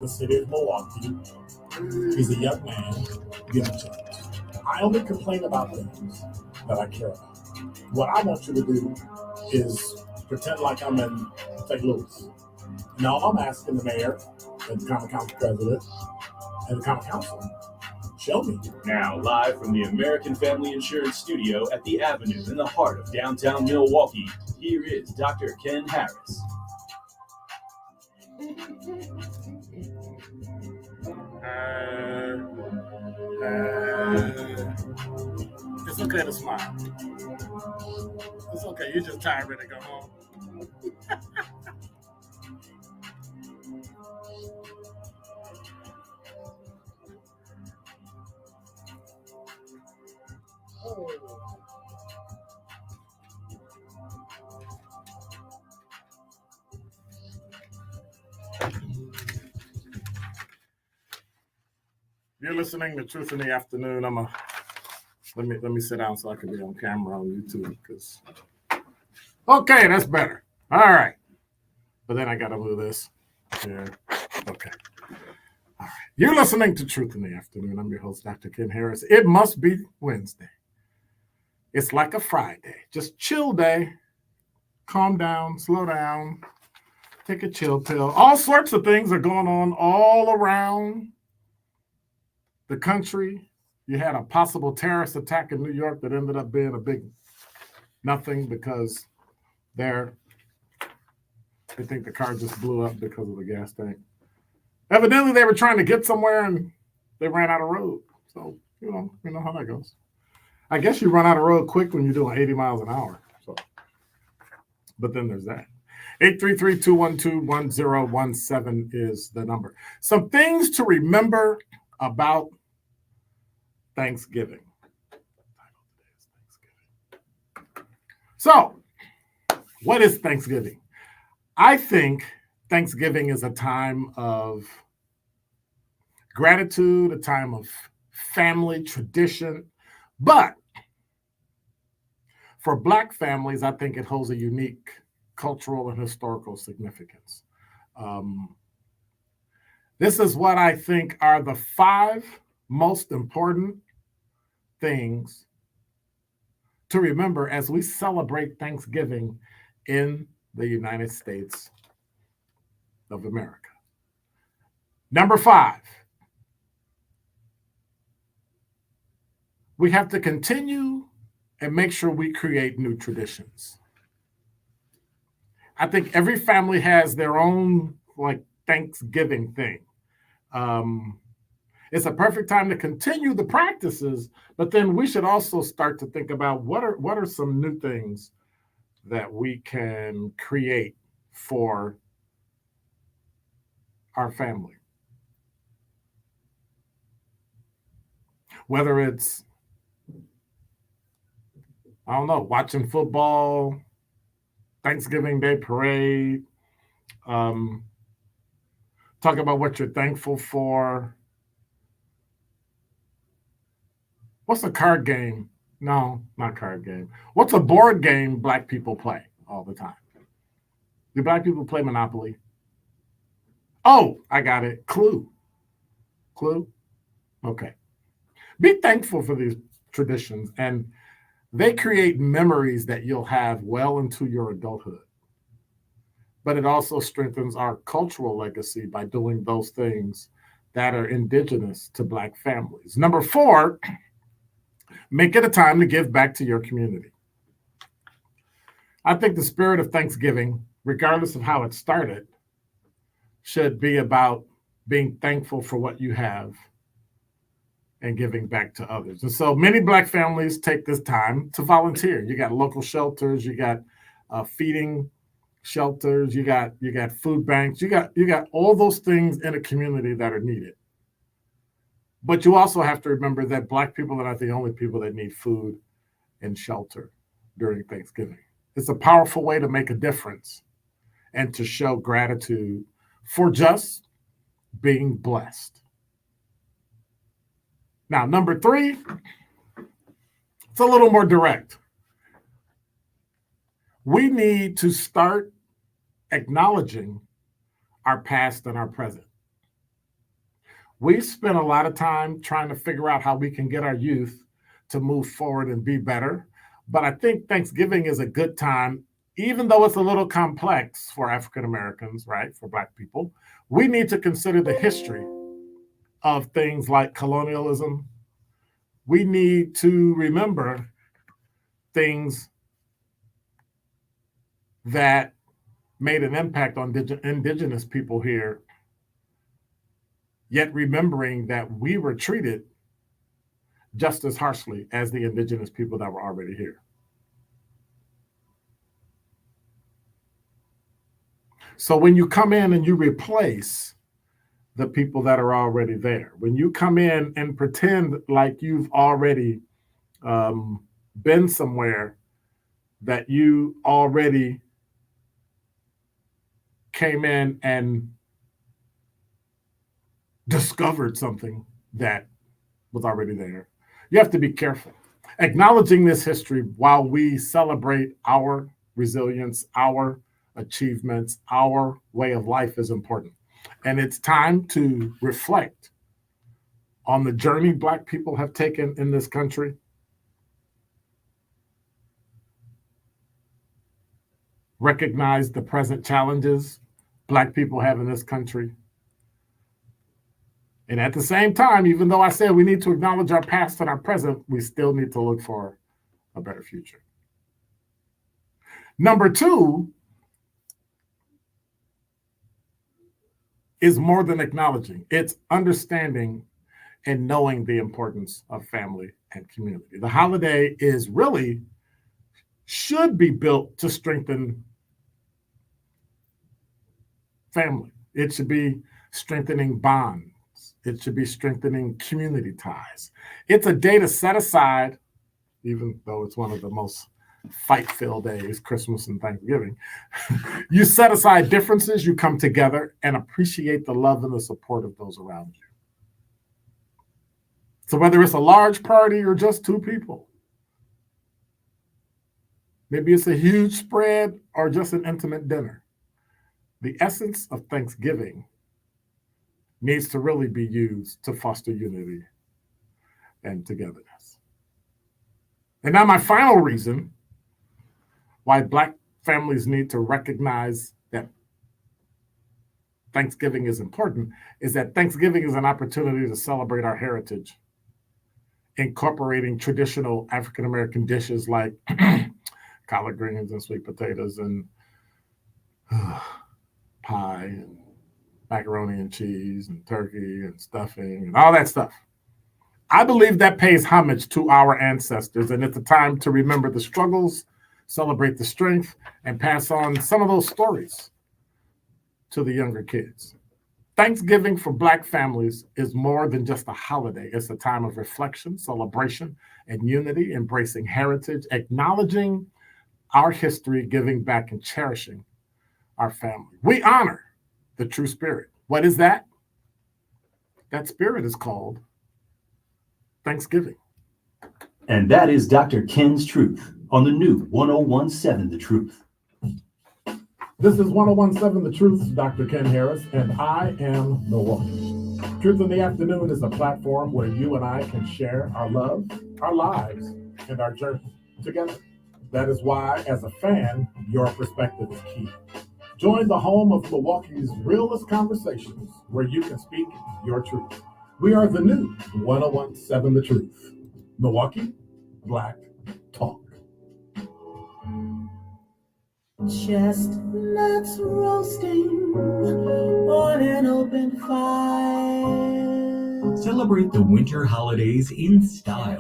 the city of Milwaukee. He's a young man given chance. I only complain about things that I care about. What I want you to do is pretend like I'm in St. Louis. Now I'm asking the mayor and the common council president and the common council, show me. Now, live from the American Family Insurance Studio at the Avenue in the heart of downtown Milwaukee, here is Dr. Ken Harris. It's okay to smile. It's okay. You're just tired, ready to go home. You're listening to Truth in the Afternoon. Let me sit down so I can be on camera on YouTube. Okay, that's better. All right. But then I got to move this here. Okay. All right. You're listening to Truth in the Afternoon. I'm your host, Dr. Ken Harris. It must be Wednesday. It's like a Friday. Just chill day. Calm down, slow down, take a chill pill. All sorts of things are going on all around the country. You had a possible terrorist attack in New York that ended up being a big nothing because they think the car just blew up because of the gas tank. Evidently, they were trying to get somewhere and they ran out of road. So, you know how that goes. I guess you run out of road quick when you're doing 80 miles an hour. So, but then there's that. 833-212-1017 is the number. Some things to remember about Thanksgiving. So, what is Thanksgiving? I think Thanksgiving is a time of gratitude, a time of family tradition. But for Black families, I think it holds a unique cultural and historical significance. This is what I think are the 5 most important things to remember as we celebrate Thanksgiving in the United States of America. Number 5, we have to continue and make sure we create new traditions. I think every family has their own Thanksgiving thing. It's a perfect time to continue the practices, but then we should also start to think about what are some new things that we can create for our family. Whether it's, I don't know, watching football, Thanksgiving Day parade, talk about what you're thankful for. What's a card game? No, not card game. What's a board game Black people play all the time? Do Black people play Monopoly? Oh, I got it. Clue. Okay. Be thankful for these traditions, and they create memories that you'll have well into your adulthood. But it also strengthens our cultural legacy by doing those things that are indigenous to Black families. Number 4, make it a time to give back to your community. I think the spirit of Thanksgiving, regardless of how it started, should be about being thankful for what you have and giving back to others. And so many Black families take this time to volunteer. You got local shelters, you got feeding shelters, you got food banks, you got all those things in a community that are needed. But you also have to remember that Black people are not the only people that need food and shelter during Thanksgiving. It's a powerful way to make a difference and to show gratitude for just being blessed. Now, number 3, it's a little more direct. We need to start acknowledging our past and our present. We spend a lot of time trying to figure out how we can get our youth to move forward and be better. But I think Thanksgiving is a good time, even though it's a little complex for African Americans, right? For Black people, we need to consider the history of things like colonialism. We need to remember things that made an impact on indigenous people here, yet remembering that we were treated just as harshly as the indigenous people that were already here. So when you come in and you replace the people that are already there, when you come in and pretend like you've already been somewhere, that you already came in and discovered something that was already there, you have to be careful. Acknowledging this history while we celebrate our resilience, our achievements, our way of life is important. And it's time to reflect on the journey Black people have taken in this country. Recognize the present challenges Black people have in this country. And at the same time, even though I said we need to acknowledge our past and our present, we still need to look for a better future. Number two is more than acknowledging. It's understanding and knowing the importance of family and community. The holiday is really, should be built to strengthen family. It should be strengthening bonds. It should be strengthening community ties. It's a day to set aside, even though it's one of the most fight-filled days, Christmas and Thanksgiving. You set aside differences, you come together and appreciate the love and the support of those around you. So whether it's a large party or just two people, maybe it's a huge spread or just an intimate dinner, the essence of Thanksgiving needs to really be used to foster unity and togetherness. And now my final reason why Black families need to recognize that Thanksgiving is important is that Thanksgiving is an opportunity to celebrate our heritage, incorporating traditional African-American dishes like collard greens and sweet potatoes and pie and macaroni and cheese and turkey and stuffing and all that stuff. I believe that pays homage to our ancestors, and it's a time to remember the struggles, celebrate the strength, and pass on some of those stories to the younger kids. Thanksgiving for Black families is more than just a holiday. It's a time of reflection, celebration, and unity, embracing heritage, acknowledging our history, giving back, and cherishing our family. We honor the true spirit. What is that? That spirit is called Thanksgiving. And that is Dr. Ken's Truth on the new 1017 The Truth. This is 1017 The Truth, Dr. Ken Harris, and I am Milwaukee. Truth in the Afternoon is a platform where you and I can share our love, our lives, and our journey together. That is why, as a fan, your perspective is key. Join the home of Milwaukee's realest conversations where you can speak your truth. We are the new 1017 The Truth. Milwaukee Black Talk. Chestnuts roasting on an open fire. Celebrate the winter holidays in style